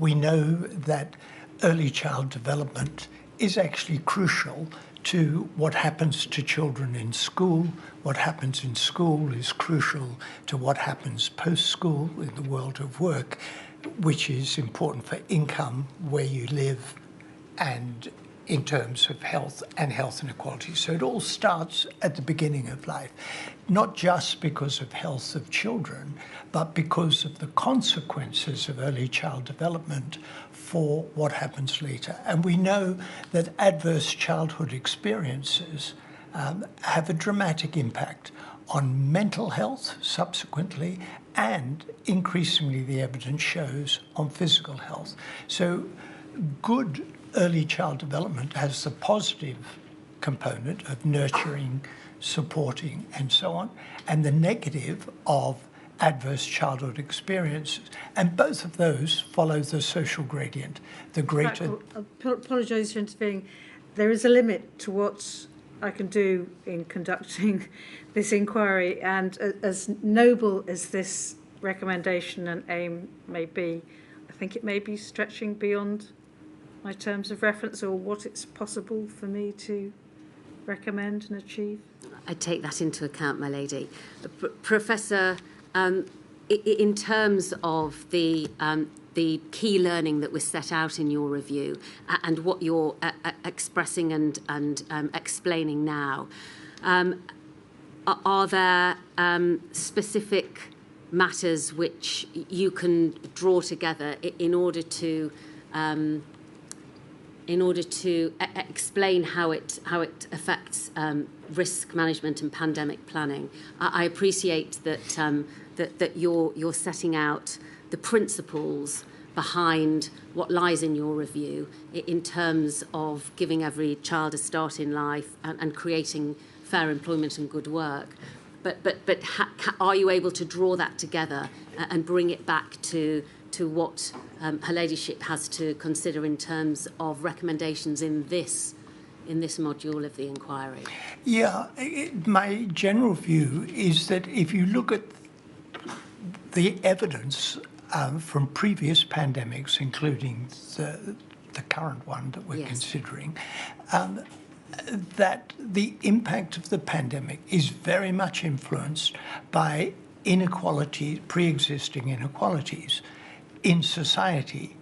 we know that early child development is actually crucial to what happens to children in school. What happens in school is crucial to what happens post-school in the world of work, which is important for income, where you live, and in terms of health and health inequality. So it all starts at the beginning of life, not just because of health of children, but because of the consequences of early child development for what happens later. And we know that adverse childhood experiences have a dramatic impact on mental health subsequently, and increasingly the evidence shows on physical health. So good early child development has the positive component of nurturing, supporting, and so on, and the negative of adverse childhood experiences. And both of those follow the social gradient. The greater... I apologise for interfering. There is a limit to what I can do in conducting this inquiry, and as noble as this recommendation and aim may be, I think it may be stretching beyond my terms of reference or what it's possible for me to recommend and achieve. I take that into account, my lady. Professor, in terms of the key learning that was set out in your review and what you're expressing and explaining now, are there specific matters which you can draw together in order to explain how it affects risk management and pandemic planning? I appreciate that you're setting out the principles behind what lies in your review in terms of giving every child a start in life and creating fair employment and good work. But are you able to draw that together and bring it back to what Her Ladyship has to consider in terms of recommendations in this module of the inquiry? Yeah, my general view is that if you look at the evidence from previous pandemics, including the current one that we're considering, that the impact of the pandemic is very much influenced by inequality, pre-existing inequalities in society,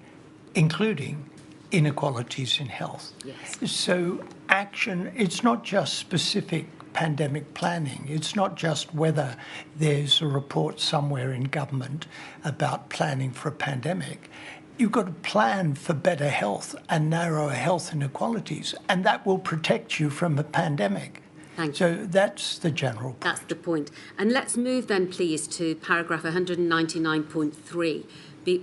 including inequalities in health. Yes. So action, it's not just specific pandemic planning. It's not just whether there's a report somewhere in government about planning for a pandemic. You've got to plan for better health and narrower health inequalities, and that will protect you from a pandemic. Thank you. So that's the general point. That's the point. And let's move then, please, to paragraph 199.3,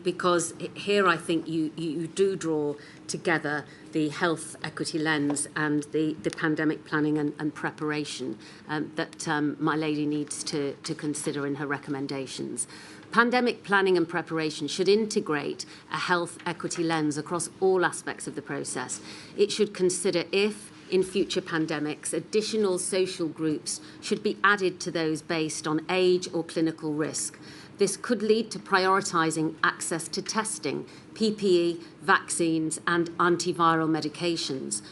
because here I think you do draw together the health equity lens and the pandemic planning and preparation that my lady needs to consider in her recommendations. Pandemic planning and preparation should integrate a health equity lens across all aspects of the process. It should consider if, in future pandemics, additional social groups should be added to those based on age or clinical risk. This could lead to prioritising access to testing, PPE, vaccines and antiviral medications.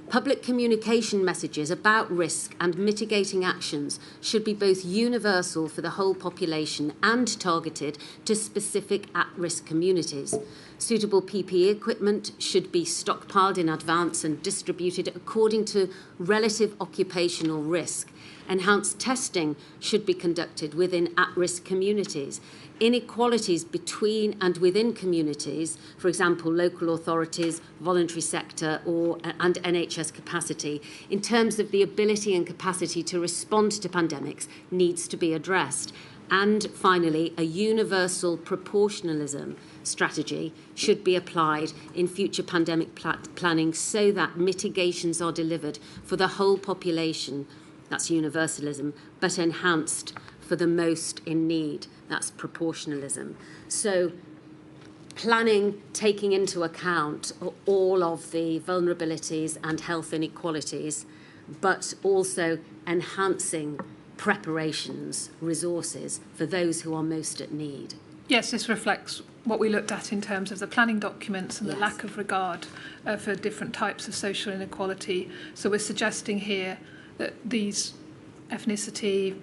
Public communication messages about risk and mitigating actions should be both universal for the whole population and targeted to specific at-risk communities. Suitable PPE equipment should be stockpiled in advance and distributed according to relative occupational risk. Enhanced testing should be conducted within at-risk communities. Inequalities between and within communities, for example, local authorities, voluntary sector and NHS capacity, in terms of the ability and capacity to respond to pandemics, needs to be addressed. And finally, a universal proportionalism strategy should be applied in future pandemic planning so that mitigations are delivered for the whole population. That's universalism, but enhanced for the most in need. That's proportionalism. So planning taking into account all of the vulnerabilities and health inequalities, but also enhancing preparations, resources for those who are most at need. Yes, this reflects what we looked at in terms of the planning documents and the lack of regard for different types of social inequality. So we're suggesting here that these ethnicity,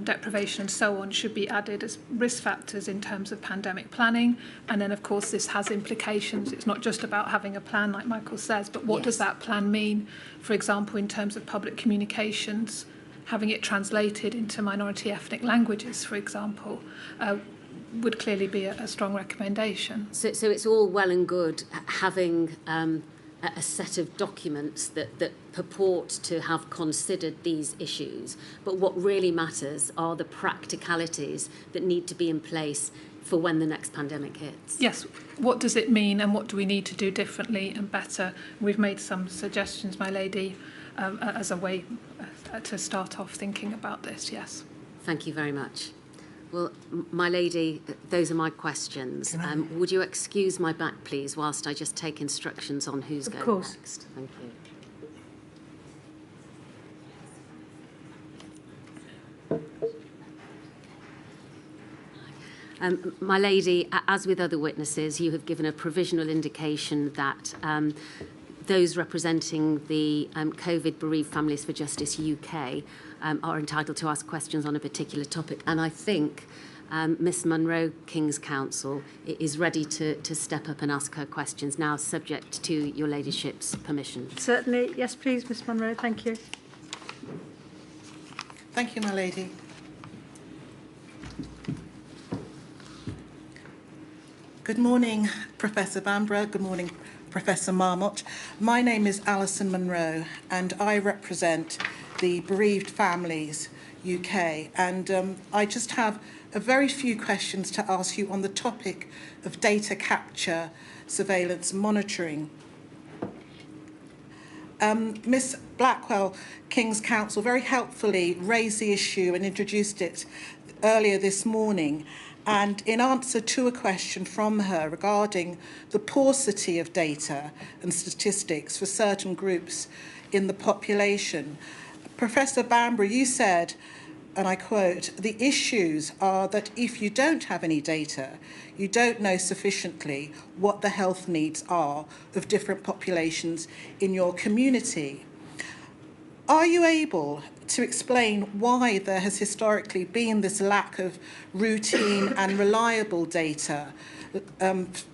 deprivation and so on should be added as risk factors in terms of pandemic planning. And then, of course, this has implications. It's not just about having a plan, like Michael says, but what does that plan mean, for example, in terms of public communications, having it translated into minority ethnic languages, for example, would clearly be a strong recommendation. So it's all well and good having a set of documents that purport to have considered these issues, but what really matters are the practicalities that need to be in place for when the next pandemic hits. Yes, what does it mean and what do we need to do differently and better? We've made some suggestions, my lady, as a way to start off thinking about this, yes. Thank you very much. Well, my lady, those are my questions. Would you excuse my back, please, whilst I just take instructions on who's going next? Thank you. My lady, as with other witnesses, you have given a provisional indication that those representing the COVID Bereaved Families for Justice UK are entitled to ask questions on a particular topic. And I think Miss Munro, King's Counsel, is ready to step up and ask her questions now, subject to your ladyship's permission. Certainly. Yes, please, Miss Munro. Thank you. Thank you, my lady. Good morning, Professor Bamborough. Good morning, Professor Marmot. My name is Alison Munro and I represent the Bereaved Families UK, and I just have a very few questions to ask you on the topic of data capture, surveillance, monitoring. Miss Blackwell, King's Counsel, very helpfully raised the issue and introduced it earlier this morning. And in answer to a question from her regarding the paucity of data and statistics for certain groups in the population, Professor Bamborough, you said, and I quote, "The issues are that if you don't have any data, you don't know sufficiently what the health needs are of different populations in your community." Are you able to explain why there has historically been this lack of routine and reliable data,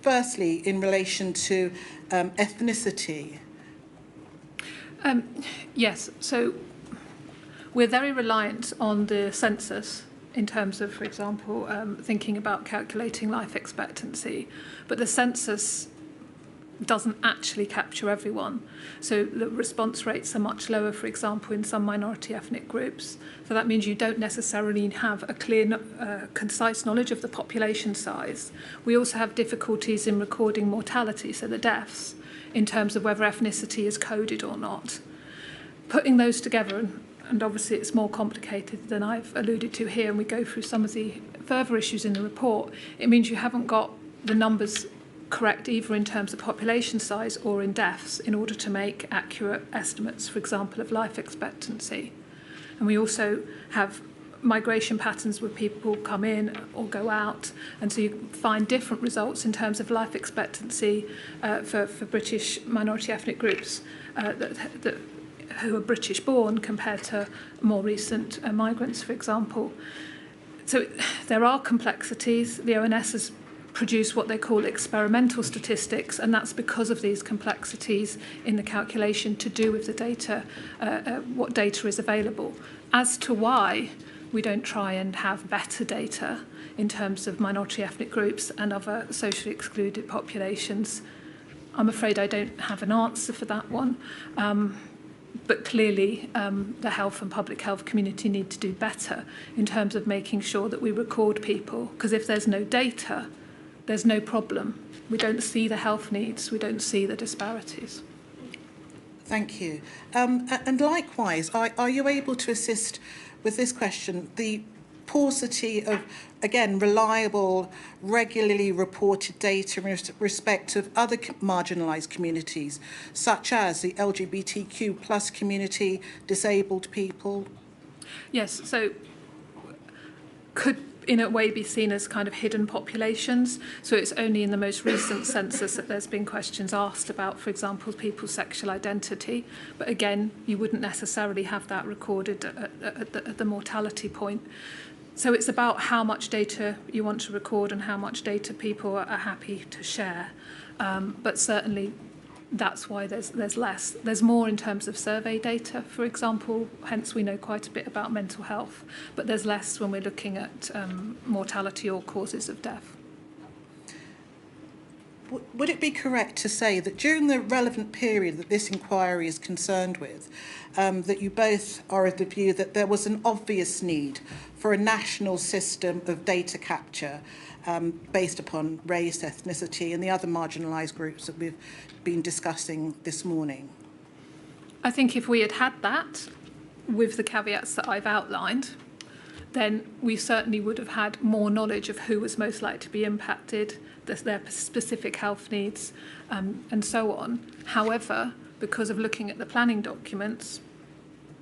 firstly in relation to ethnicity? Yes, so we're very reliant on the census in terms of, for example, thinking about calculating life expectancy, but the census doesn't actually capture everyone. So the response rates are much lower, for example, in some minority ethnic groups. So that means you don't necessarily have a clear, concise knowledge of the population size. We also have difficulties in recording mortality, so the deaths, in terms of whether ethnicity is coded or not. Putting those together, and obviously it's more complicated than I've alluded to here, and we go through some of the further issues in the report, it means you haven't got the numbers correct either in terms of population size or in deaths in order to make accurate estimates, for example, of life expectancy. And we also have migration patterns where people come in or go out, and so you find different results in terms of life expectancy for British minority ethnic groups who are British born compared to more recent migrants, for example. So there are complexities. The ONS has produce what they call experimental statistics, and that's because of these complexities in the calculation to do with the data, what data is available. As to why we don't try and have better data in terms of minority ethnic groups and other socially excluded populations, I'm afraid I don't have an answer for that one. But clearly the health and public health community need to do better in terms of making sure that we record people, because if there's no data, there's no problem. We don't see the health needs, we don't see the disparities. Thank you. And likewise, are you able to assist with this question? The paucity of, again, reliable, regularly reported data in respect of other marginalised communities, such as the LGBTQ plus community, disabled people? Yes, so in a way be seen as kind of hidden populations. So it's only in the most recent census that there's been questions asked about, for example, people's sexual identity. But again, you wouldn't necessarily have that recorded at the mortality point. So it's about how much data you want to record and how much data people are happy to share. But certainly that's why there's less. There's more in terms of survey data, for example, hence we know quite a bit about mental health, but there's less when we're looking at mortality or causes of death. Would it be correct to say that during the relevant period that this inquiry is concerned with, that you both are of the view that there was an obvious need for a national system of data capture based upon race, ethnicity and the other marginalised groups that we've been discussing this morning? I think if we had had that, with the caveats that I've outlined, then we certainly would have had more knowledge of who was most likely to be impacted, their specific health needs, and so on. However, because of looking at the planning documents,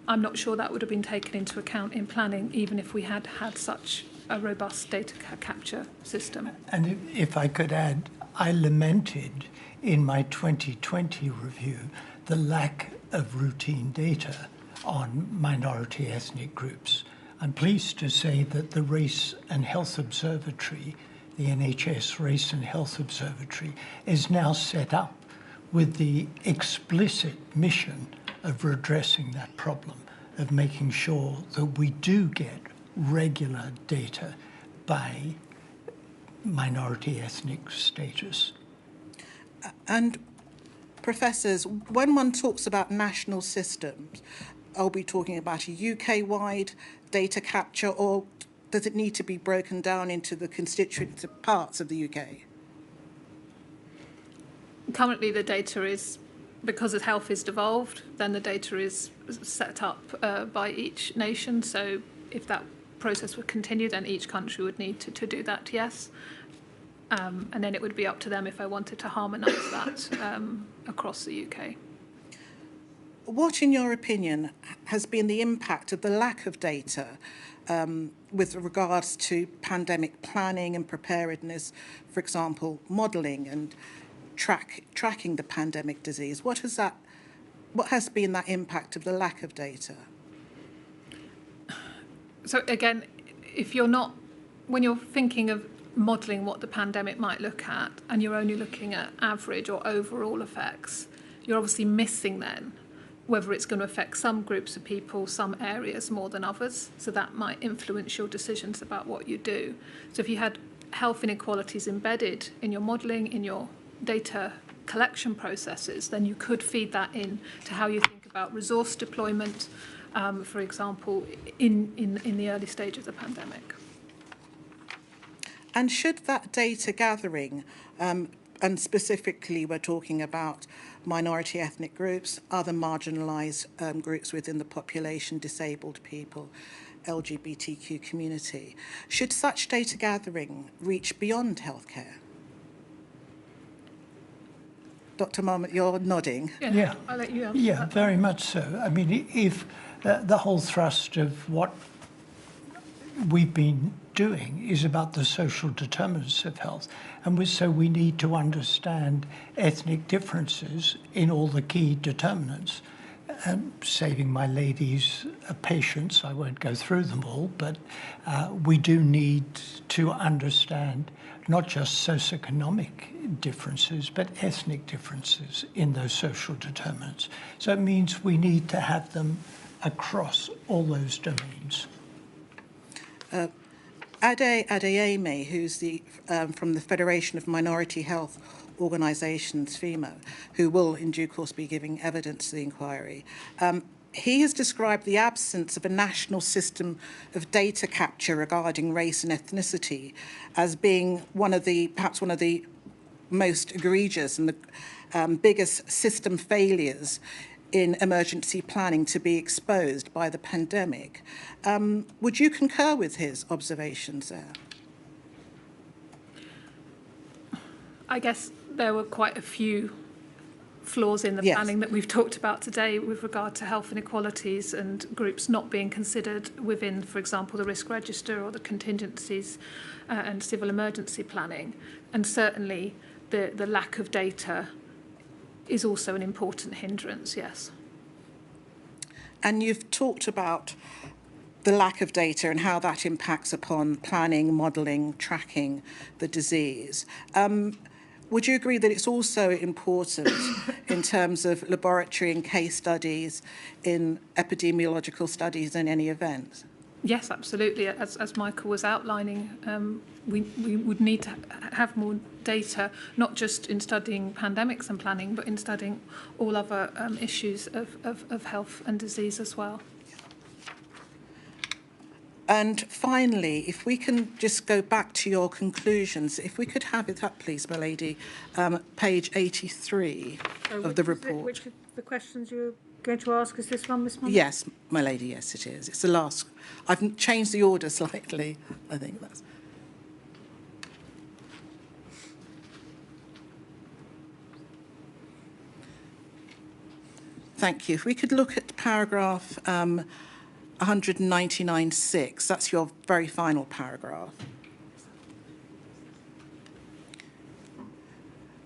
I'm not sure that would have been taken into account in planning, even if we had had such a robust data capture system. And if I could add, I lamented in my 2020 review the lack of routine data on minority ethnic groups. I'm pleased to say that the Race and Health Observatory, the NHS Race and Health Observatory, is now set up with the explicit mission of redressing that problem, of making sure that we do get regular data by minority ethnic status. And professors, when one talks about national systems, are we talking about a UK-wide data capture, or does it need to be broken down into the constituent parts of the UK? Currently the data is, because as health is devolved, then the data is set up by each nation. So if that process would continue, then each country would need to do that, yes. And then it would be up to them if I wanted to harmonise that across the UK. What, in your opinion, has been the impact of the lack of data with regards to pandemic planning and preparedness, for example, modelling and tracking the pandemic disease? What has been that impact of the lack of data? So again, when you're thinking of modelling what the pandemic might look at, and you're only looking at average or overall effects, you're obviously missing then whether it's going to affect some groups of people, some areas more than others. So that might influence your decisions about what you do. So if you had health inequalities embedded in your modelling, in your data collection processes, then you could feed that in to how you think about resource deployment, for example, in the early stage of the pandemic. And should that data gathering, and specifically we're talking about minority ethnic groups, other marginalised groups within the population, disabled people, LGBTQ community, should such data gathering reach beyond healthcare? Dr. Marmot, you're nodding. Yeah, I'll let you answer yeah, that. very much so. I mean, if the whole thrust of what we've been doing is about the social determinants of health, and so we need to understand ethnic differences in all the key determinants. Saving my ladies' patience, I won't go through them all, but we do need to understand not just socioeconomic differences, but ethnic differences in those social determinants. So it means we need to have them across all those domains. Ade Adeyemi, who's from the Federation of Minority Health Organisations, FEMO, who will in due course be giving evidence to the inquiry, he has described the absence of a national system of data capture regarding race and ethnicity as being perhaps one of the most egregious and the biggest system failures in emergency planning to be exposed by the pandemic. Would you concur with his observations there? I guess there were quite a few flaws in the Yes. planning that we've talked about today with regard to health inequalities and groups not being considered within, for example, the risk register or the contingencies and civil emergency planning. And certainly the lack of data is also an important hindrance, yes. And you've talked about the lack of data and how that impacts upon planning, modelling, tracking the disease. Would you agree that it's also important in terms of laboratory and case studies in epidemiological studies in any event? Yes, absolutely. As Michael was outlining, we would need to have more data, not just in studying pandemics and planning, but in studying all other issues of health and disease as well. And finally, if we can just go back to your conclusions, if we could have it up, please, my lady, page 83 of the report. Which of the questions you're going to ask is this one, Miss Monk? Yes, my lady, yes, it is. It's the last. I've changed the order slightly, I think that's. Thank you. If we could look at paragraph 199.6, that's your very final paragraph,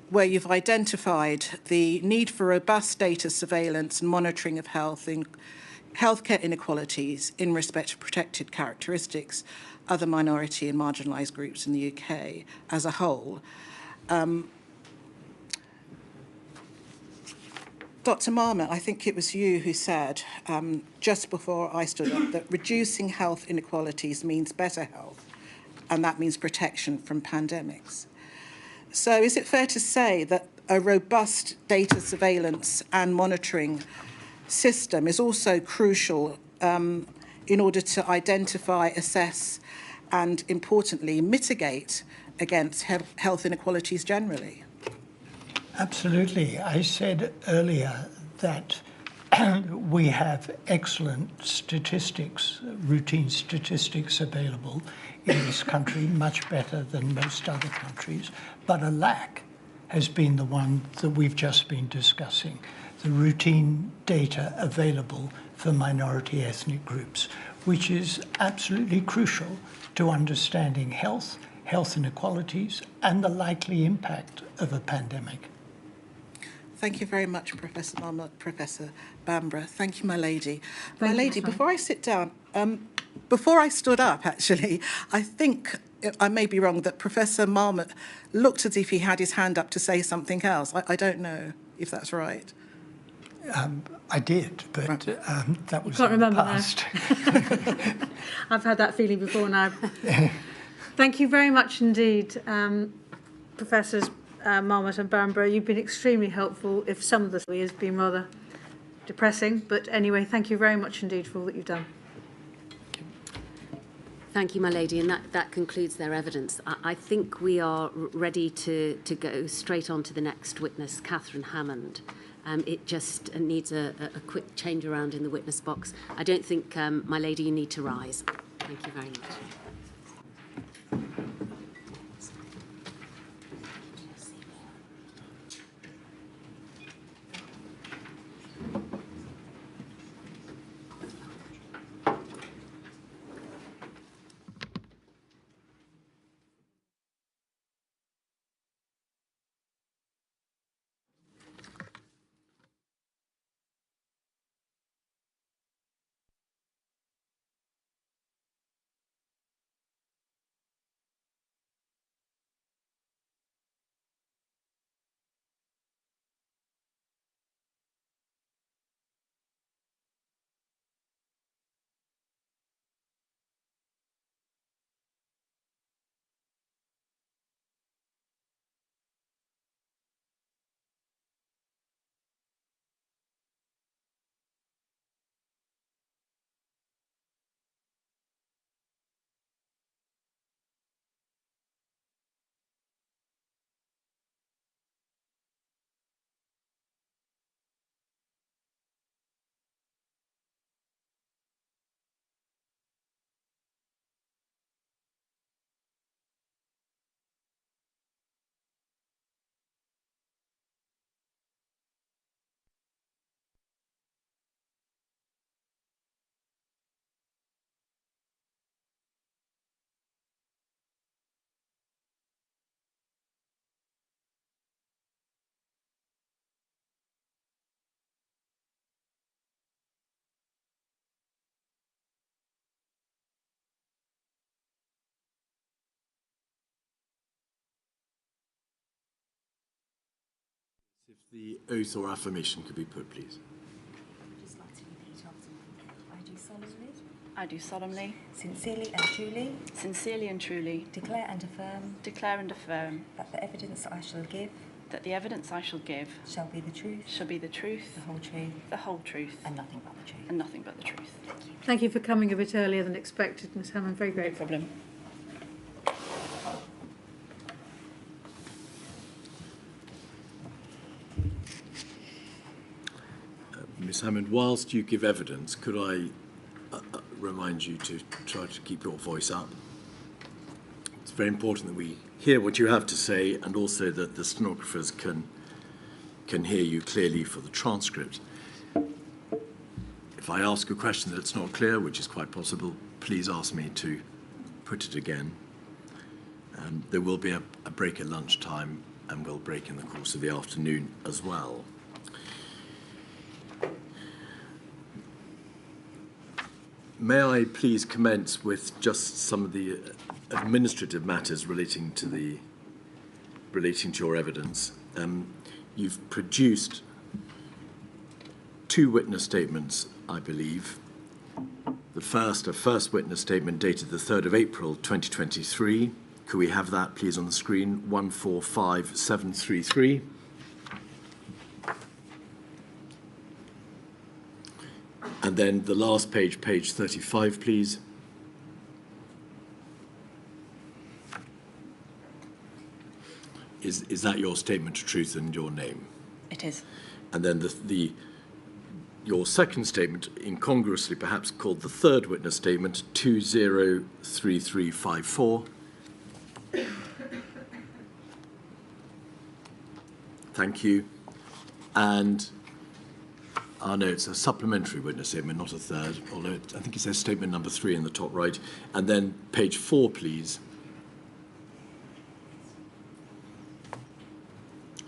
where you've identified the need for robust data surveillance and monitoring of healthcare inequalities in respect of protected characteristics, other minority and marginalised groups in the UK as a whole. Dr. Marmot, I think it was you who said, just before I stood up, that reducing health inequalities means better health, and that means protection from pandemics. So is it fair to say that a robust data surveillance and monitoring system is also crucial in order to identify, assess, and importantly, mitigate against health inequalities generally? Absolutely. I said earlier that we have excellent statistics, routine statistics available in this country, much better than most other countries, but a lack has been the one that we've just been discussing, the routine data available for minority ethnic groups, which is absolutely crucial to understanding health inequalities, and the likely impact of a pandemic. Thank you very much, Professor Marmot, Professor Bamborough. Thank you, my lady. Thank my lady, before I sit down, before I stood up, actually, I think, I may be wrong, that Professor Marmot looked as if he had his hand up to say something else. I don't know if that's right. I did, but Right. That was Can't in the remember past. I've had that feeling before now. Thank you very much indeed, Professors Marmot and Bamborough. You've been extremely helpful. If some of the story has been rather depressing, but anyway, thank you very much indeed for all that you've done. Thank you, my lady, and that concludes their evidence. I think we are ready to go straight on to the next witness, Catherine Hammond. It just needs a quick change around in the witness box. I don't think, my lady, you need to rise. Thank you very much. If the oath or affirmation could be put, please. I'd just like to repeat after me. I do solemnly, I do solemnly, sincerely and truly declare and affirm that the evidence I shall give that the evidence I shall give shall be the truth, shall be the truth, the whole truth, and nothing but the truth. and nothing but the truth. Thank you. Thank you for coming a bit earlier than expected, Ms Hammond. Very No grateful. problem. Ms Hammond, whilst you give evidence, could I remind you to try to keep your voice up? It's very important that we hear what you have to say and also that the stenographers can hear you clearly for the transcript. If I ask a question that's not clear, which is quite possible, please ask me to put it again. There will be a break at lunchtime and we'll break in the course of the afternoon as well. May I please commence with just some of the administrative matters relating to your evidence. You've produced 2 witness statements, I believe. The first witness statement dated the 3rd of April 2023. Could we have that please on the screen? 145733. And then the last page, page 35, please. Is that your statement of truth and your name? It is. And then your second statement, incongruously perhaps called the third witness statement, 203354. Thank you. And no, it's a supplementary witness statement, not a third, although I think it says statement number 3 in the top right. And then page 4, please.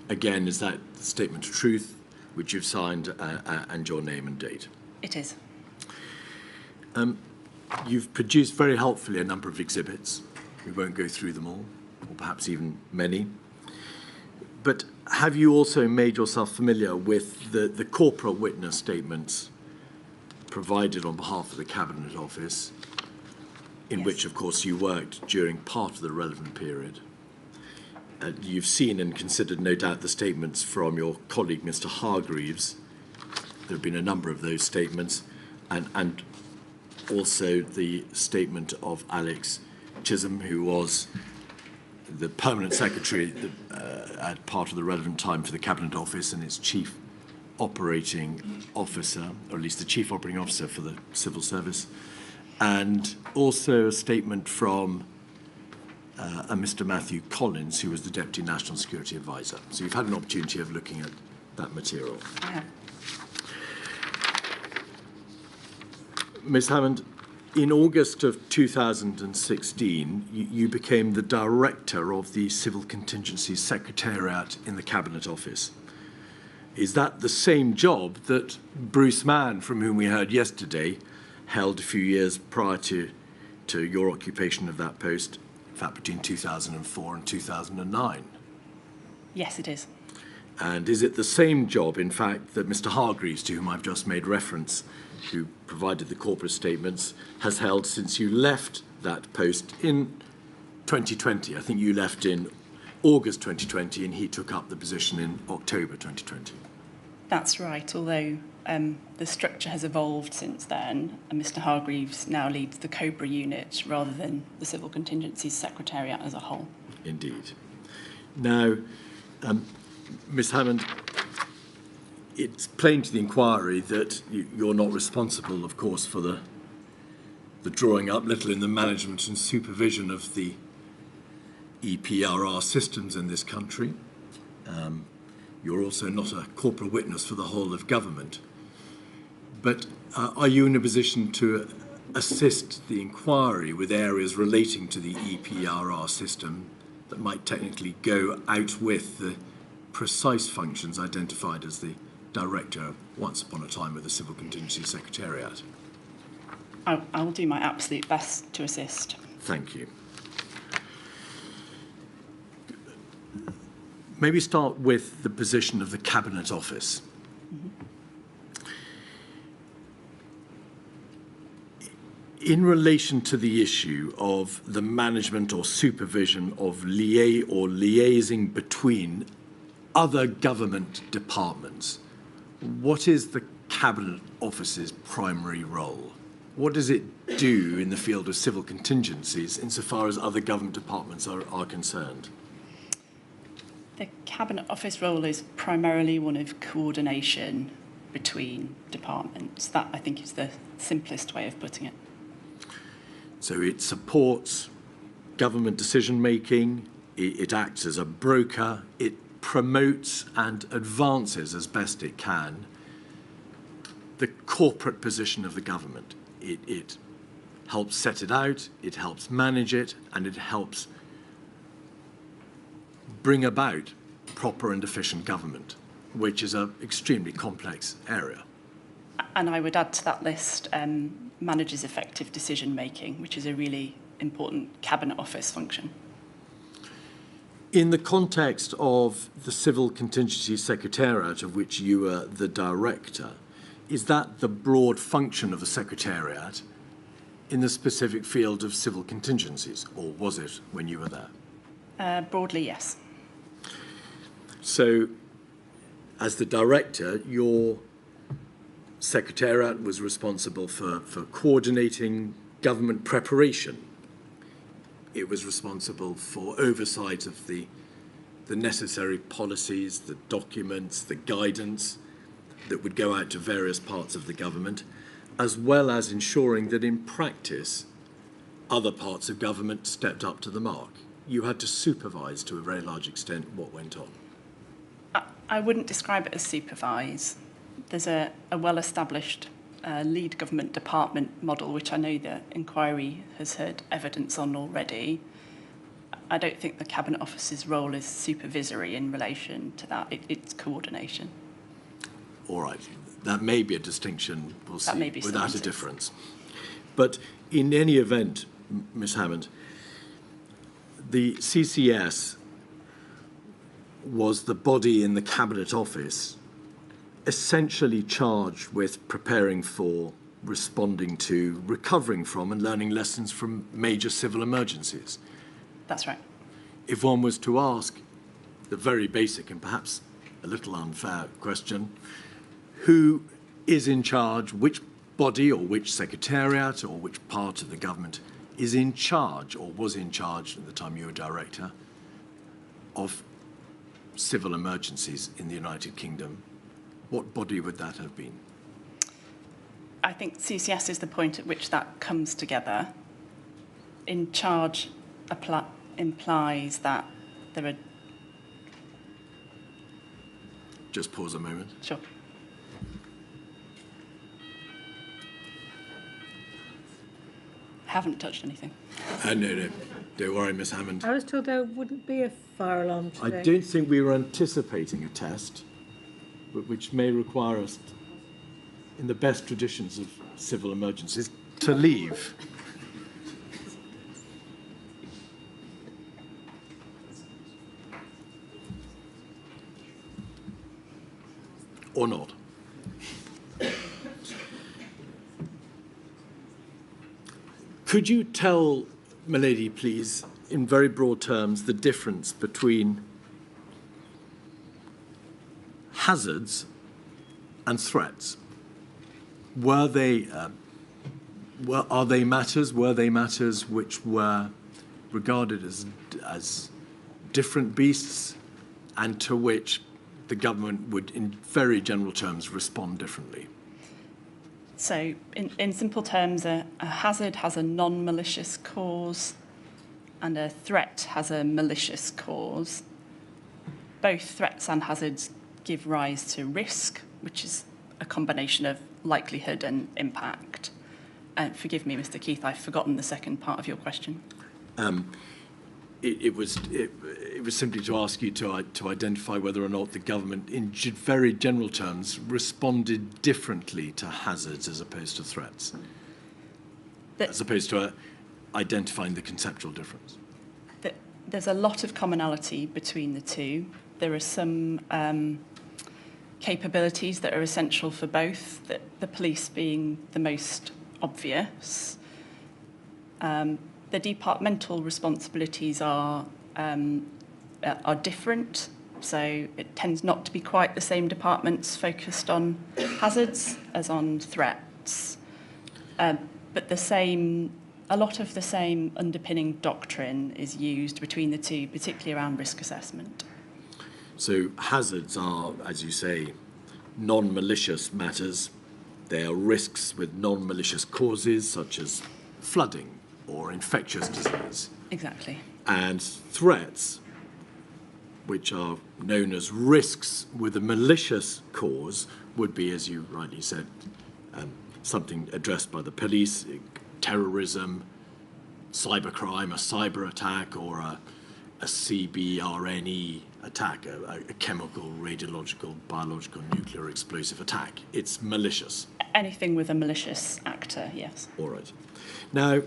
Again, is that the statement of truth, which you've signed, and your name and date? It is. You've produced very helpfully a number of exhibits. We won't go through them all, or perhaps even many. But have you also made yourself familiar with the corporate witness statements provided on behalf of the Cabinet Office, in Yes. which, of course, you worked during part of the relevant period? You've seen and considered, no doubt, the statements from your colleague, Mr. Hargreaves. There have been a number of those statements, and also the statement of Alex Chisholm, who was the permanent secretary at part of the relevant time for the Cabinet Office and its chief operating officer, or at least the chief operating officer for the civil service, and also a statement from a Mr. Matthew Collins, who was the Deputy National Security Advisor. So you've had an opportunity of looking at that material. I have. Ms. Hammond, in August of 2016, you became the director of the Civil Contingency Secretariat in the Cabinet Office. Is that the same job that Bruce Mann, from whom we heard yesterday, held a few years prior to your occupation of that post, in fact, between 2004 and 2009? Yes, it is. And is it the same job, in fact, that Mr. Hargreaves, to whom I've just made reference, who provided the corporate statements, has held since you left that post in 2020? I think you left in August 2020 and he took up the position in October 2020. That's right, although the structure has evolved since then, and Mr. Hargreaves now leads the COBRA unit rather than the Civil Contingency Secretariat as a whole. Indeed. Now, Ms. Hammond, it's plain to the inquiry that you're not responsible, of course, for the drawing up, let alone the management and supervision of the EPRR systems in this country. You're also not a corporate witness for the whole of government. But are you in a position to assist the inquiry with areas relating to the EPRR system that might technically go out with the precise functions identified as the director once upon a time of the Civil Contingency Secretariat? I will do my absolute best to assist. Thank you. maybe start with the position of the Cabinet Office. In relation to the issue of the management or supervision of liaising between other government departments, what is the Cabinet Office's primary role? What does it do in the field of civil contingencies insofar as other government departments are concerned? The Cabinet Office role is primarily one of coordination between departments. That, I think, is the simplest way of putting it. So it supports government decision-making, it acts as a broker, it promotes and advances as best it can the corporate position of the government. It helps set it out, it helps manage it, and it helps bring about proper and efficient government, which is an extremely complex area. And I would add to that list manages effective decision-making, which is a really important Cabinet Office function. In the context of the Civil Contingency Secretariat, of which you are the director, is that the broad function of the Secretariat in the specific field of civil contingencies, or was it when you were there? Broadly, yes. So, as the director, your Secretariat was responsible for coordinating government preparation. It was responsible for oversight of the necessary policies, the documents, the guidance that would go out to various parts of the government, as well as ensuring that in practice other parts of government stepped up to the mark. You had to supervise to a very large extent what went on. I wouldn't describe it as supervise. There's a well-established lead government department model, which I know the inquiry has heard evidence on already. I don't think the Cabinet Office's role is supervisory in relation to that. It's coordination. All right. That may be a distinction, we'll see, without semantics. a difference. But in any event, Ms. Hammond, the CCS was the body in the Cabinet Office essentially charged with preparing for, responding to, recovering from and learning lessons from major civil emergencies. That's right. If one was to ask the very basic and perhaps a little unfair question, who is in charge, which body or which secretariat or which part of the government is in charge or was in charge at the time you were director of civil emergencies in the United Kingdom, what body would that have been? I think CCS is the point at which that comes together. In charge implies that there are... Just pause a moment. Sure. Haven't touched anything. No. Don't worry, Miss Hammond. I was told there wouldn't be a fire alarm today. I don't think we were anticipating a test, but which may require us, in the best traditions of civil emergencies, to leave. Or not. Could you tell, m'lady, please, in very broad terms, the difference between hazards and threats? Were they matters which were regarded as different beasts and to which the government would, in very general terms, respond differently? So, in simple terms, a hazard has a non-malicious cause and a threat has a malicious cause. Both threats and hazards give rise to risk, which is a combination of likelihood and impact. And forgive me, Mr. Keith, I've forgotten the second part of your question. It was simply to ask you to identify whether or not the government, in very general terms, responded differently to hazards as opposed to threats, as opposed to identifying the conceptual difference. There's a lot of commonality between the two. there are some capabilities that are essential for both, the police being the most obvious. The departmental responsibilities are different, so it tends not to be quite the same departments focused on hazards as on threats. But a lot of the same underpinning doctrine is used between the two, particularly around risk assessment. So hazards are, as you say, non-malicious matters. They are risks with non-malicious causes, such as flooding or infectious disease. Exactly. And threats, which are known as risks with a malicious cause, would be, as you rightly said, something addressed by the police, terrorism, cybercrime, a cyber attack, or a CBRNE attack, a chemical, radiological, biological, nuclear explosive attack. It's malicious. Anything with a malicious actor, yes. All right. Now,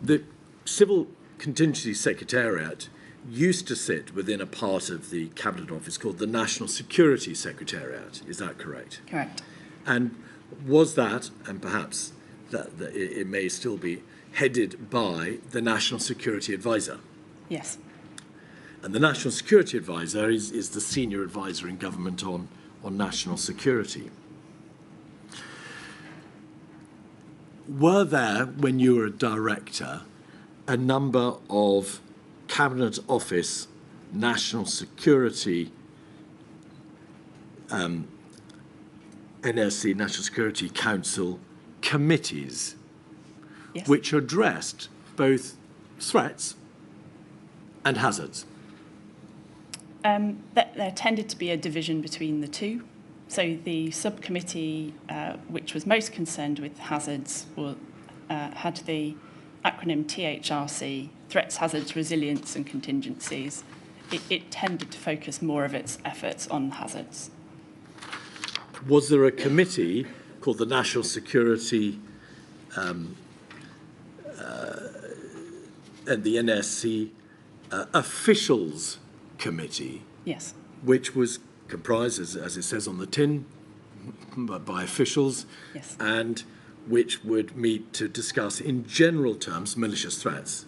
the Civil Contingency Secretariat used to sit within a part of the Cabinet Office called the National Security Secretariat. Is that correct? Correct. And was that, and perhaps that it may still be, headed by the National Security Advisor? Yes. And the National Security Advisor is the senior advisor in government on national security. Were there, when you were a director, a number of Cabinet Office national security, NSC, National Security Council committees, Yes. which addressed both threats and hazards? There tended to be a division between the two. So the subcommittee, which was most concerned with hazards, had the acronym THRC, Threats, Hazards, Resilience and Contingencies. It tended to focus more of its efforts on hazards. Was there a committee called the National Security and the NSC Officials Committee? Yes. Which was comprised, as it says on the tin, by officials, Yes. and which would meet to discuss, in general terms, malicious threats?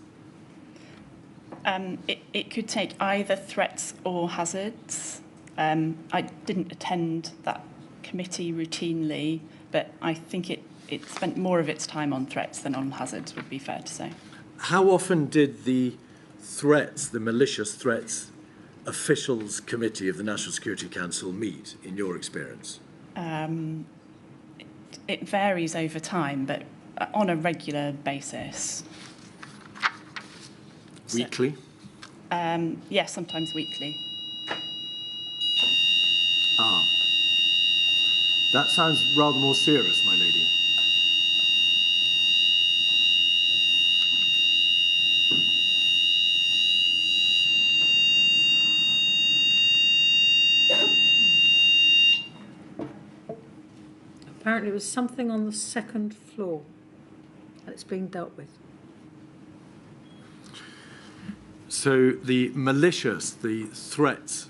It could take either threats or hazards. I didn't attend that committee routinely, but I think it spent more of its time on threats than on hazards, would be fair to say. How often did the threats, the malicious threats, Officials Committee of the National Security Council meet, in your experience? It varies over time, but on a regular basis. Weekly? Yes, sometimes weekly. That sounds rather more serious, my lady. Apparently it was something on the second floor and it's being dealt with. So the malicious, the threats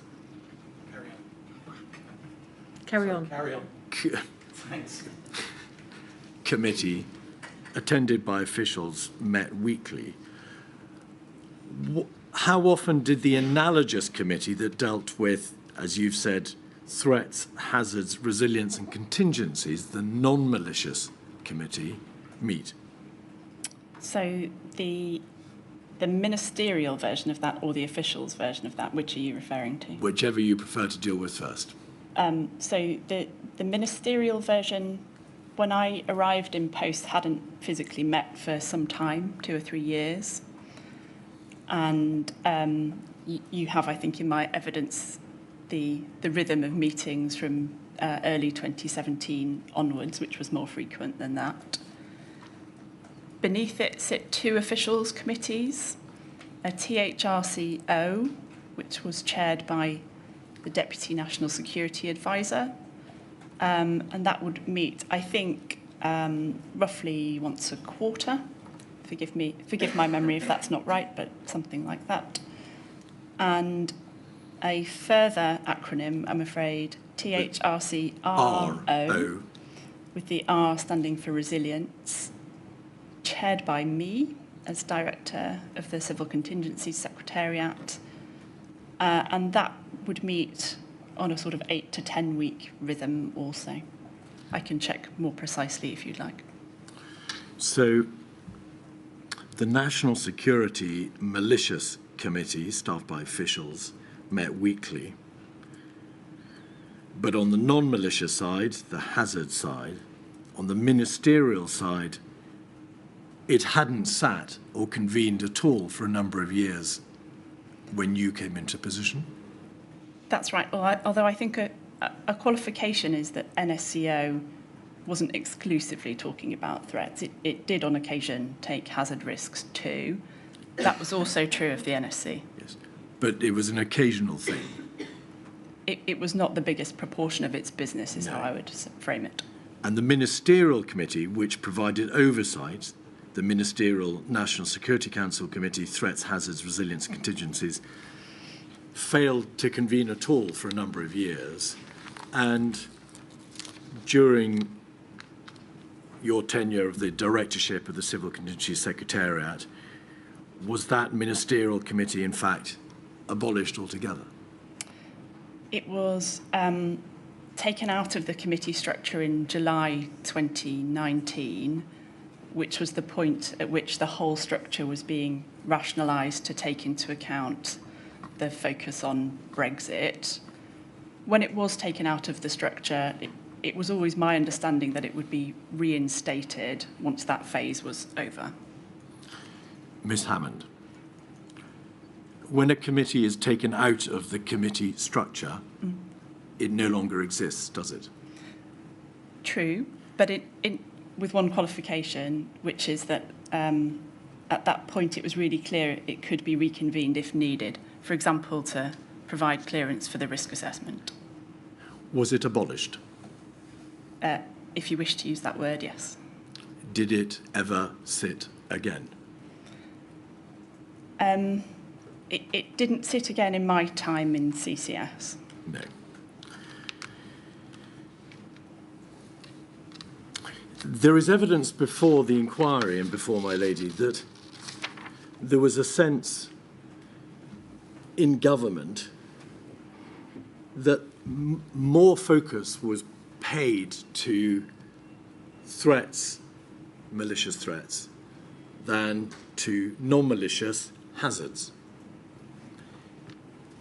Carry on. Thanks. Committee, attended by officials, met weekly. How often did the analogous committee that dealt with, as you've said, threats, hazards, resilience and contingencies, the non-malicious committee, meet? So the ministerial version of that or the officials version of that, which are you referring to? Whichever you prefer to deal with first. So the ministerial version, when I arrived in post, hadn't physically met for some time, 2 or 3 years. And you have, I think, in my evidence, the rhythm of meetings from early 2017 onwards, which was more frequent than that. Beneath it sit 2 officials committees, a THRCO, which was chaired by the Deputy National Security Advisor, and that would meet, I think, roughly once a quarter. Forgive my memory if that's not right, but something like that. And A further acronym, I'm afraid, THRCRO, with the R standing for resilience, chaired by me as Director of the Civil Contingencies Secretariat, and that would meet on a sort of 8 to 10 week rhythm also. I can check more precisely if you'd like. So the National Security Malicious Committee, staffed by officials, met weekly. But on the non-malicious side, the hazard side, on the ministerial side, it hadn't sat or convened at all for a number of years when you came into position? That's right. Well, although I think a qualification is that NSCO wasn't exclusively talking about threats. It did on occasion take hazard risks too. That was also true of the NSC. Yes, but it was an occasional thing. It was not the biggest proportion of its business, is how I would frame it. And the Ministerial Committee, which provided oversight, the Ministerial National Security Council Committee, Threats, Hazards, Resilience, Contingencies, failed to convene at all for a number of years. And during your tenure of the directorship of the Civil Contingency Secretariat, was that ministerial committee, in fact, abolished altogether? It was taken out of the committee structure in July 2019, which was the point at which the whole structure was being rationalised to take into account the focus on Brexit. When it was taken out of the structure, it was always my understanding that it would be reinstated once that phase was over. Ms. Hammond, when a committee is taken out of the committee structure, it no longer exists, does it? True, but with one qualification, which is that at that point it was really clear it could be reconvened if needed, for example, to provide clearance for the risk assessment. Was it abolished? If you wish to use that word, yes. Did it ever sit again? It didn't sit again in my time in CCS. No. There is evidence before the inquiry and before my lady that there was a sense in government that more focus was paid to threats, malicious threats, than to non-malicious hazards.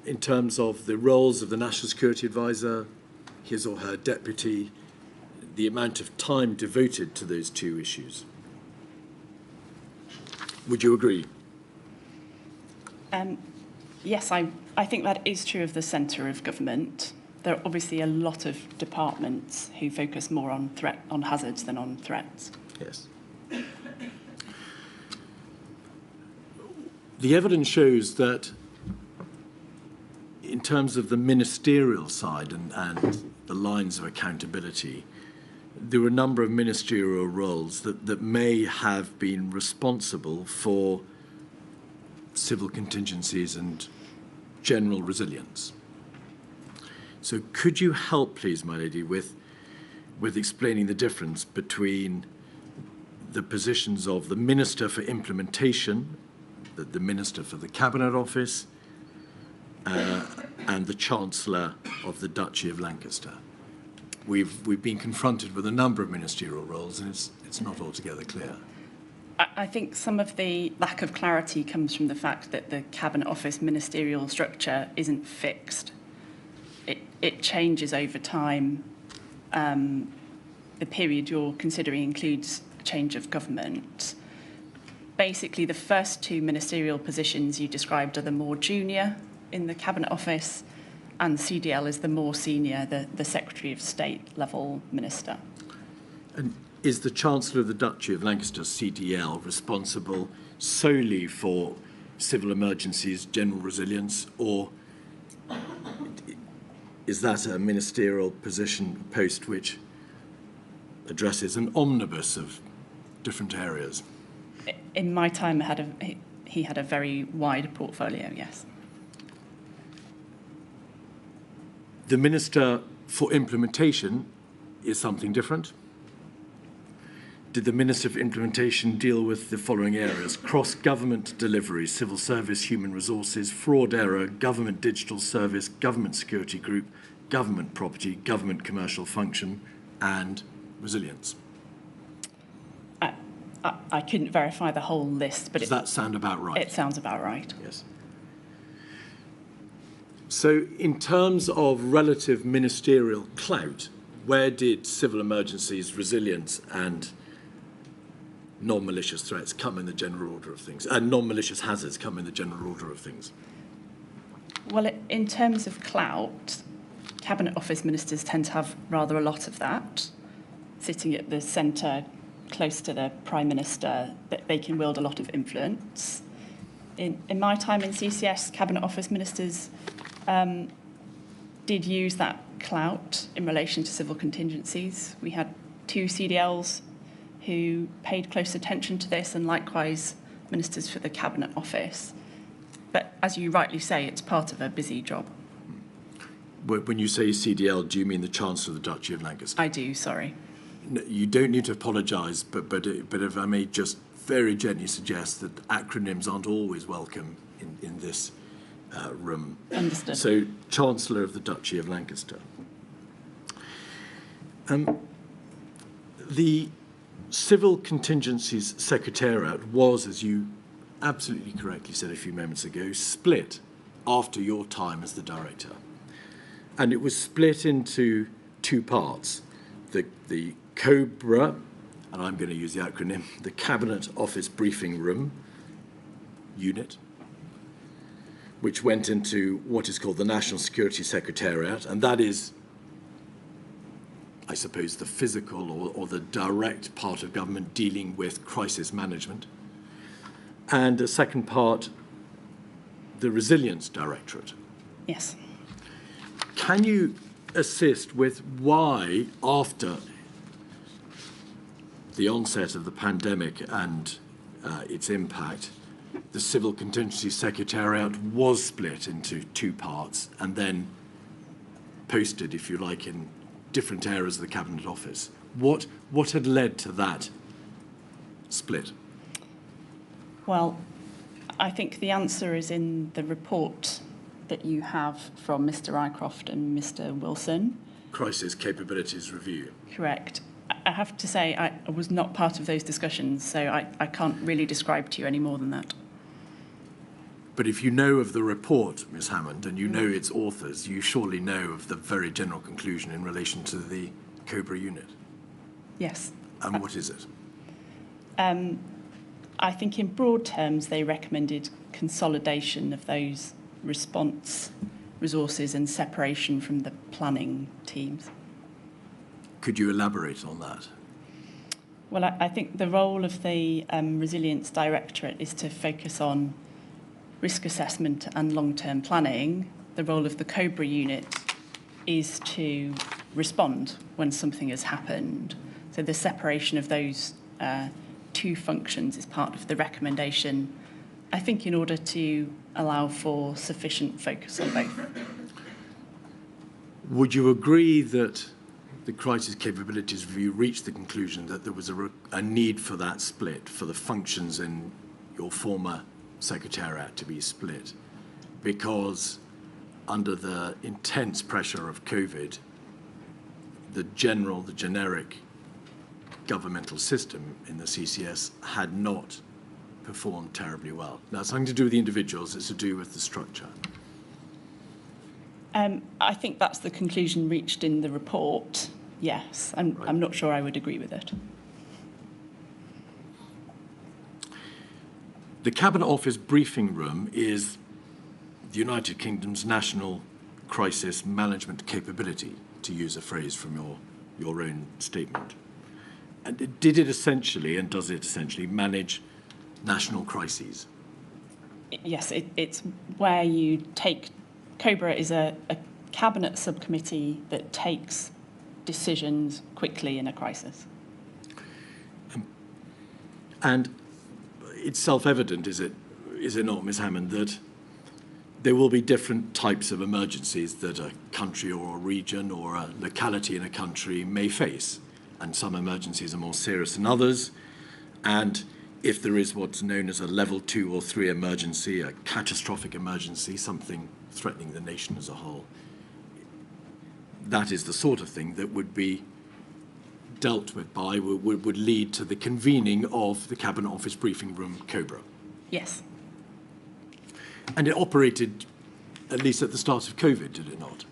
In terms of the roles of the National Security Advisor, his or her deputy, the amount of time devoted to those two issues. Would you agree? Yes, I think that is true of the centre of government. There are obviously a lot of departments who focus more on hazards than on threats. Yes. The evidence shows that in terms of the ministerial side and the lines of accountability, there were a number of ministerial roles that may have been responsible for civil contingencies and general resilience. So could you help, please, my lady, with explaining the difference between the positions of the Minister for Implementation, the Minister for the Cabinet Office, and the Chancellor of the Duchy of Lancaster? We've been confronted with a number of ministerial roles, and it's not altogether clear. I think some of the lack of clarity comes from the fact that the Cabinet Office ministerial structure isn't fixed. It changes over time. The period you're considering includes change of government. Basically, the first two ministerial positions you described are the more junior in the Cabinet Office, and CDL is the more senior, the Secretary of State level minister. And is the Chancellor of the Duchy of Lancaster, CDL, responsible solely for civil emergencies, general resilience, or is that a ministerial position, post, which addresses an omnibus of different areas? In my time, he had a very wide portfolio, yes. The Minister for Implementation is something different. Did the Minister for Implementation deal with the following areas? Cross-government delivery, civil service, human resources, fraud error, government digital service, government security group, government property, government commercial function, and resilience? I couldn't verify the whole list, but does that sound about right? It sounds about right. Yes. So in terms of relative ministerial clout, where did civil emergencies, resilience, and non-malicious threats come in the general order of things, and non-malicious hazards come in the general order of things? Well, in terms of clout, Cabinet Office ministers tend to have rather a lot of that. Sitting at the centre, close to the Prime Minister, that they can wield a lot of influence. In my time in CCS, Cabinet Office ministers did use that clout in relation to civil contingencies. We had 2 CDLs who paid close attention to this, and likewise ministers for the Cabinet Office. But as you rightly say, it's part of a busy job. When you say CDL, do you mean the Chancellor of the Duchy of Lancaster? I do, sorry. No, you don't need to apologise, but if I may just very gently suggest that acronyms aren't always welcome in this room. Understood. So, Chancellor of the Duchy of Lancaster. The Civil Contingencies Secretariat was, as you absolutely correctly said a few moments ago, split after your time as the director. And it was split into 2 parts. The COBRA, and I'm going to use the acronym, the Cabinet Office Briefing Room unit, which went into what is called the National Security Secretariat, and that is, I suppose, the physical or the direct part of government dealing with crisis management. And the second part, the Resilience Directorate. Yes. Can you assist with why, after the onset of the pandemic and its impact, the Civil Contingency Secretariat was split into 2 parts and then posted, if you like, in different areas of the Cabinet Office? What had led to that split? Well, I think the answer is in the report that you have from Mr. Rycroft and Mr. Wilson. Crisis Capabilities Review. Correct. I have to say I was not part of those discussions, so I can't really describe to you any more than that. But if you know of the report, Ms. Hammond, and you know its authors, you surely know of the very general conclusion in relation to the COBRA unit. Yes. And what is it? I think in broad terms they recommended consolidation of those response resources and separation from the planning teams. Could you elaborate on that? Well, I think the role of the Resilience Directorate is to focus on risk assessment and long-term planning. The role of the COBRA unit is to respond when something has happened. So the separation of those 2 functions is part of the recommendation, I think, in order to allow for sufficient focus on both. Would you agree that the Crisis Capabilities Review reached the conclusion that there was a need for that split, for the functions in your former secretariat to be split, because under the intense pressure of COVID, the generic governmental system in the CCS had not performed terribly well? Now, it's nothing to do with the individuals, it's to do with the structure. I think that's the conclusion reached in the report, yes. I'm not sure I would agree with it. The Cabinet Office Briefing Room is the United Kingdom's national crisis management capability, to use a phrase from your own statement. And did it essentially, and does it essentially, manage national crises? Yes, it's where you take... COBRA is a cabinet subcommittee that takes decisions quickly in a crisis. And it's self-evident, is it not, Ms. Hammond, that there will be different types of emergencies that a country or a region or a locality in a country may face. And some emergencies are more serious than others. And if there is what's known as a level 2 or 3 emergency, a catastrophic emergency, something threatening the nation as a whole, that is the sort of thing that would be dealt with by, would lead to the convening of the Cabinet Office briefing room, COBRA. Yes. And it operated at least at the start of COVID, did it not?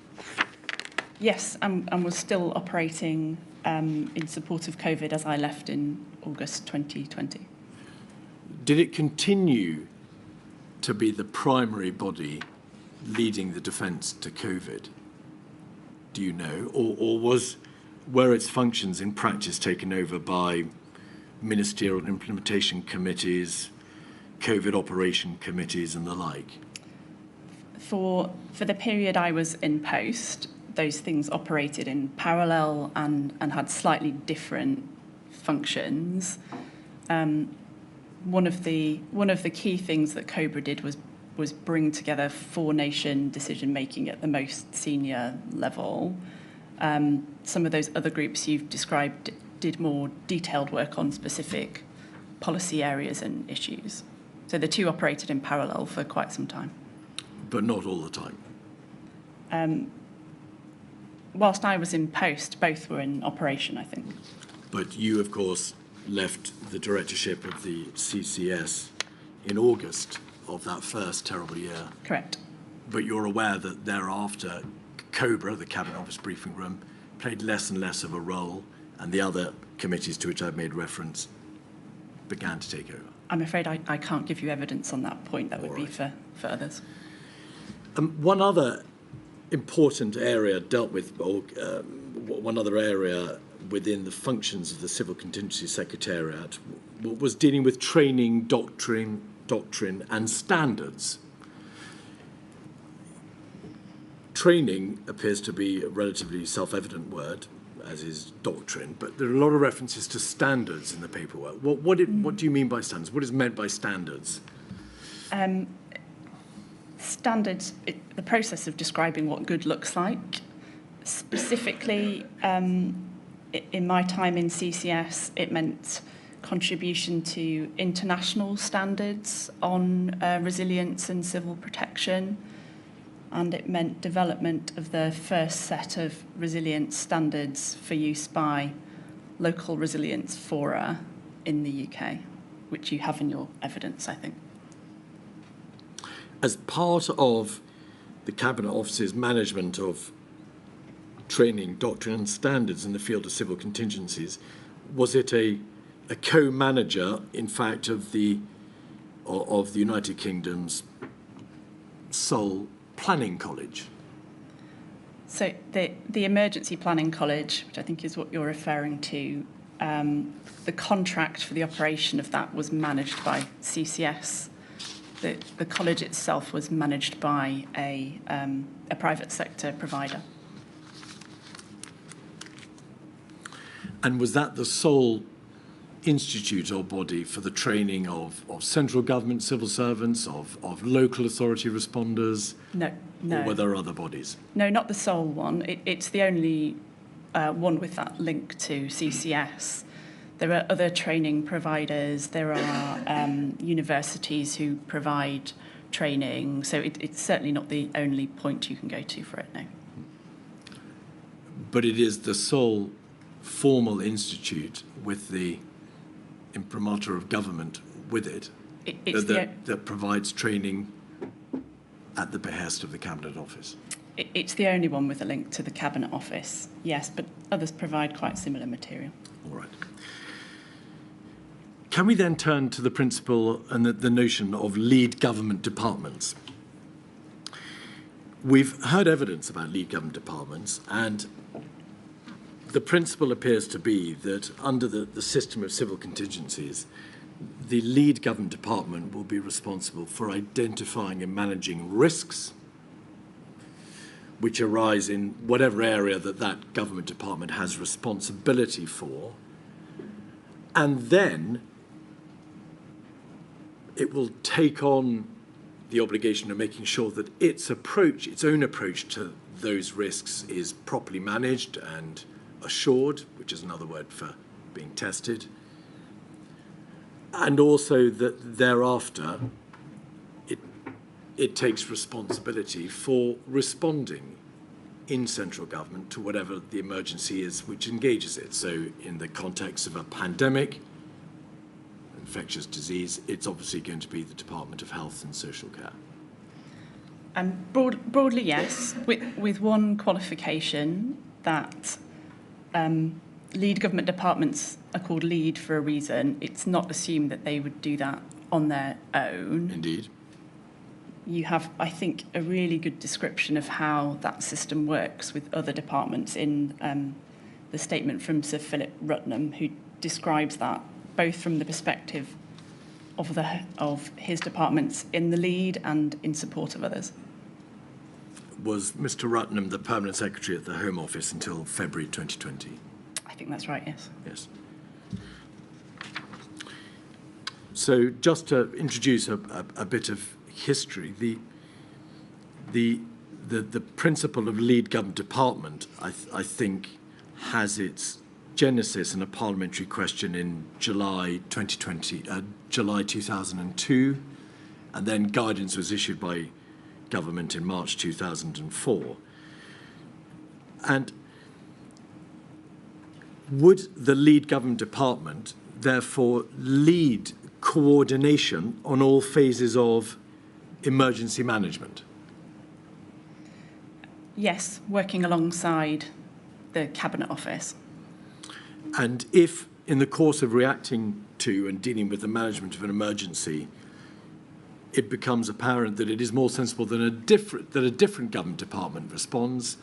Yes, and was still operating in support of COVID as I left in August 2020. Did it continue to be the primary body leading the defence to COVID? Do you know? Or were its functions in practice taken over by ministerial implementation committees, COVID operation committees and the like? For the period I was in post, those things operated in parallel and had slightly different functions. One of the key things that COBRA did was bring together for-nation decision-making at the most senior level. Some of those other groups you've described did more detailed work on specific policy areas and issues. So the two operated in parallel for quite some time. But not all the time? Whilst I was in post, both were in operation, I think. But you, of course, left the directorship of the CCS in August of that first terrible year. Correct. But you're aware that thereafter, COBRA, the Cabinet Office Briefing Room, played less and less of a role, and the other committees to which I've made reference began to take over. I'm afraid I can't give you evidence on that point. That would be for others. One other important area dealt with, or one other area within the functions of the Civil Contingency Secretariat was dealing with training, doctrine and standards. Training appears to be a relatively self-evident word, as is doctrine, but there are a lot of references to standards in the paperwork. What do you mean by standards? What is meant by standards? Standards, the process of describing what good looks like. Specifically, in my time in CCS, it meant contribution to international standards on resilience and civil protection, and it meant development of the first set of resilience standards for use by local resilience fora in the UK, which you have in your evidence, I think. As part of the Cabinet Office's management of training, doctrine and standards in the field of civil contingencies, was it a co-manager, in fact, of the United Kingdom's sole planning college? So the Emergency Planning College, which I think is what you're referring to, the contract for the operation of that was managed by CCS. The college itself was managed by a private sector provider. And was that the sole institute or body for the training of central government civil servants, of local authority responders? No. Or were there other bodies? No, not the sole one. It's the only one with that link to CCS. There are other training providers. There are universities who provide training. So it's certainly not the only point you can go to for it, no. But it is the sole formal institute with the imprimatur of government with it that provides training at the behest of the Cabinet Office. It's the only one with a link to the Cabinet Office, yes, but others provide quite similar material. All right. Can we then turn to the principle and the notion of lead government departments? We've heard evidence about lead government departments, and the principle appears to be that under the system of civil contingencies, the lead government department will be responsible for identifying and managing risks which arise in whatever area that government department has responsibility for, and then it will take on the obligation of making sure that its own approach to those risks is properly managed and assured, which is another word for being tested, and also that thereafter it takes responsibility for responding in central government to whatever the emergency is which engages it. So in the context of a pandemic, infectious disease, it's obviously going to be the Department of Health and Social Care. Broadly, yes, with one qualification that lead government departments are called lead for a reason. It's not assumed that they would do that on their own. Indeed. You have, I think, a really good description of how that system works with other departments in the statement from Sir Philip Rutnam, who describes that both from the perspective of his departments in the lead and in support of others. Was Mr. Rutnam the Permanent Secretary at the Home Office until February 2020? I think that's right, yes. Yes. So just to introduce a bit of history, the principle of lead government department, I think, has its genesis in a parliamentary question in July 2002, and then guidance was issued by government in March 2004. And would the lead government department therefore lead coordination on all phases of emergency management? Yes, working alongside the Cabinet Office. And if, in the course of reacting to and dealing with the management of an emergency, it becomes apparent that it is more sensible that a different government department responds,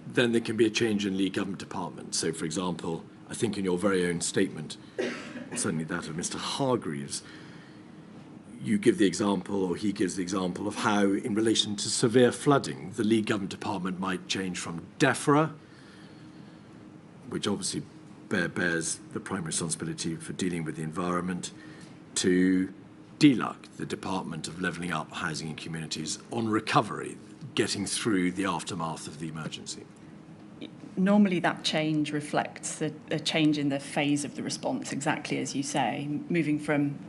then there can be a change in lead government department. So, for example, I think in your very own statement, certainly that of Mr. Hargreaves, you give the example, or he gives the example, of how, in relation to severe flooding, the lead government department might change from DEFRA, which obviously bears the primary responsibility for dealing with the environment, to DLUC, the Department of Levelling Up Housing and Communities, on recovery, getting through the aftermath of the emergency. Normally that change reflects a change in the phase of the response, exactly as you say, moving from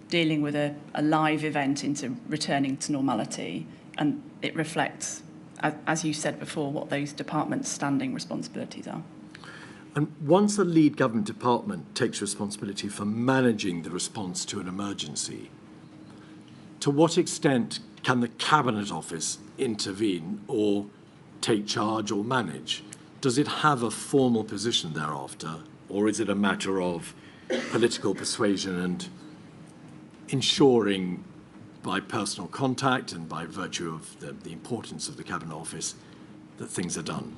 dealing with a live event into returning to normality. And it reflects, as you said before, what those departments' standing responsibilities are. And once a lead government department takes responsibility for managing the response to an emergency, to what extent can the Cabinet Office intervene or take charge or manage? Does it have a formal position thereafter, or is it a matter of political persuasion and ensuring by personal contact and by virtue of the importance of the Cabinet Office that things are done?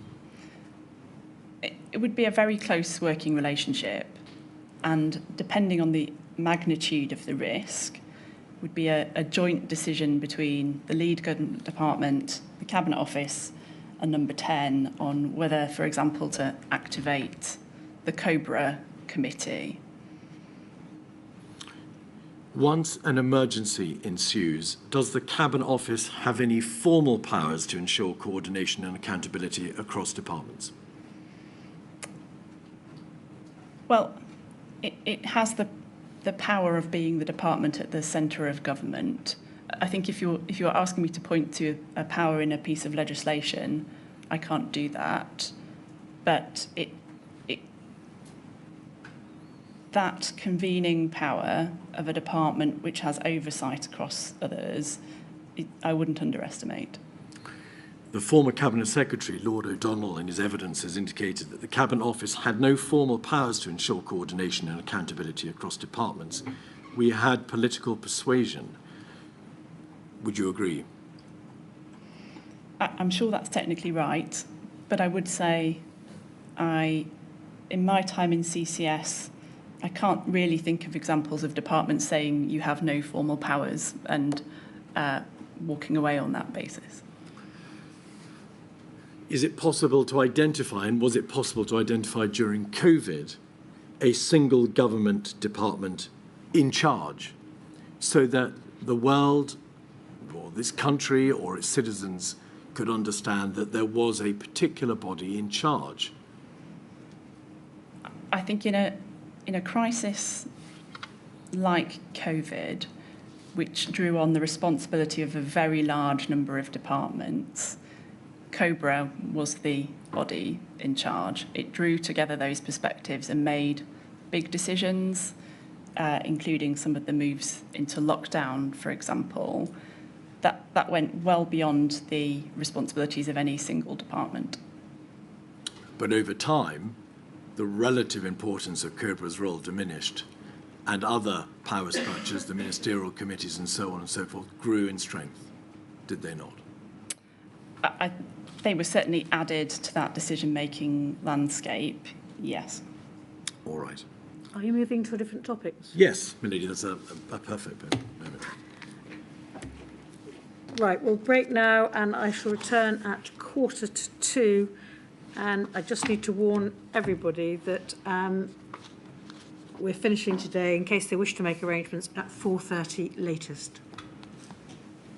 It would be a very close working relationship, and depending on the magnitude of the risk, would be a joint decision between the lead government department, the Cabinet Office, and Number 10 on whether, for example, to activate the COBRA committee. Once an emergency ensues, does the Cabinet Office have any formal powers to ensure coordination and accountability across departments? Well, it has the power of being the department at the centre of government. I think if you're asking me to point to a power in a piece of legislation, I can't do that. But that convening power of a department which has oversight across others, I wouldn't underestimate. The former Cabinet Secretary, Lord O'Donnell, in his evidence has indicated that the Cabinet Office had no formal powers to ensure coordination and accountability across departments. We had political persuasion. Would you agree? I'm sure that's technically right, but I would say in my time in CCS, I can't really think of examples of departments saying you have no formal powers and walking away on that basis. Is it possible to identify, and was it possible to identify during COVID, a single government department in charge so that the world, globe or this country or its citizens could understand that there was a particular body in charge? I think in a crisis like COVID, which drew on the responsibility of a very large number of departments, COBRA was the body in charge. It drew together those perspectives and made big decisions, including some of the moves into lockdown, for example. That went well beyond the responsibilities of any single department. But over time, the relative importance of COBRA's role diminished, and other power structures, the ministerial committees and so on and so forth, grew in strength, did they not? They were certainly added to that decision-making landscape, yes. All right. Are you moving to a different topic? Yes, Milady, that's a perfect moment. Right, we'll break now, and I shall return at 1:45. And I just need to warn everybody that we're finishing today, in case they wish to make arrangements, at 4:30 latest.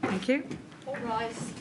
Thank you. All rise.